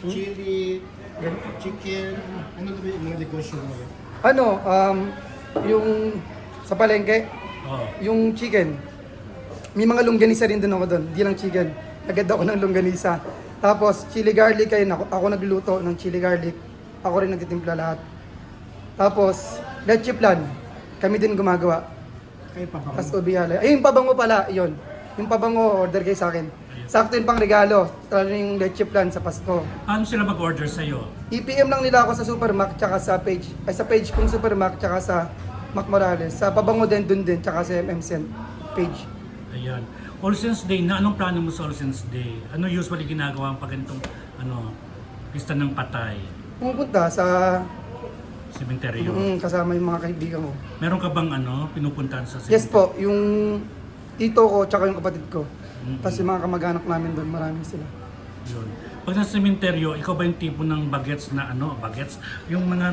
chili, chicken, ano ba yung mga negosyo mo? Ano, yung sa palengke, Oo. yung chicken. May mga longganisa rin din ako doon, hindi lang chicken. Agad ako ng longganisa. Tapos, chili garlic, ayun, ako nagluluto ng chili garlic. Ako rin nagtitimpla lahat. Tapos, leche flan, kami din gumagawa. Kayo pa ba? Tapos ubi halay. Ay, yung pabango pala, yun. Yung pabango, order kayo sa akin. Sakto yung pang regalo, lalo yung leche flan sa Pasko. Paano sila mag-order sa'yo? I-PM lang nila ako sa Supermac, tsaka sa page, ay sa page kong Supermac, tsaka sa Mac Morales. Sa pabango din, dun din, tsaka sa MMCN page. Ayan. All Saints Day na, anong plano mo sa All Saints Day? Ano usually ginagawa ang pag ganitong, pista ng patay? Pumunta sa Sementeryo? kasama yung mga kaibigan ko. Meron ka bang pinupuntahan sa Yes sementeryo? po, yung tito ko, tsaka yung kapatid ko. Mm-mm. Tapos yung mga kamag-anak namin doon, marami sila. Yun. Pag sa sementeryo, ikaw ba yung tipo ng bagets na bagets? Yung mga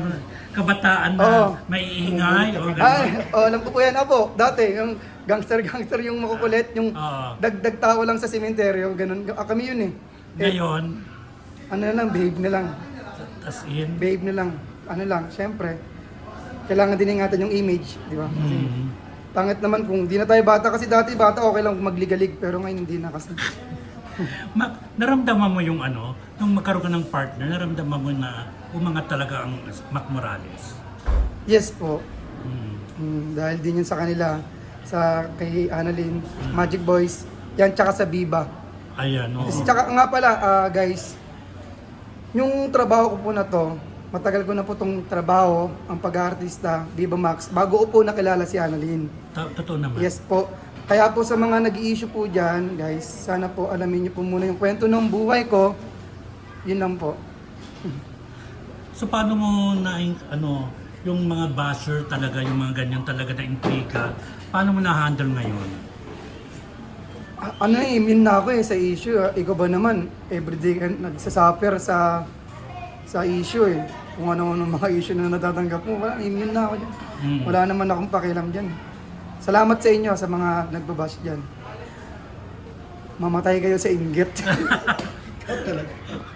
kabataan na Oo. may iingay o Ay, gano'n? alam ko po yan, apo. Dati, yung gangster yung makukulit, yung Oo. dagdag tao lang sa sementeryo, ganun. Kami yun eh. Ngayon, Ano na lang, babe na lang. as in, Babe na lang. Ano lang, syempre. Kailangan din ingatan yung image, di ba? Kasi mm, pangit naman kung di na tayo bata. Kasi dati bata, okay lang kung magligalig. Pero ngayon hindi na kasi. naramdaman mo yung nung magkaroon ka ng partner, naramdaman mo na umangat talaga ang Mac Morales. Yes po. Mm. Dahil din yun sa kanila. Sa kay Annalyn, Magic Boys. Yan, tsaka sa Viva. Ayan, oo. Tsaka nga pala, guys, yung trabaho ko po na to, matagal ko na po itong trabaho, ang pag-aartista, Viva Max, bago ko po nakilala si Annalyn. Totoo naman. Yes po. Kaya po sa mga nag-i-issue po dyan, guys, sana po alamin niyo po muna yung kwento ng buhay ko. Yun lang po. So paano mo na yung mga basher talaga, yung mga ganyan talaga na intriga, paano mo na-handle ngayon? Immune na ako sa issue. Ikaw ba naman, everyday ka nagsasuffer sa issue eh. Kung ano-ano mga issue na natatanggap mo, immune na ako dyan. Wala naman akong pakialam dyan. Salamat sa inyo sa mga nagbabash dyan. Mamatay kayo sa inggit.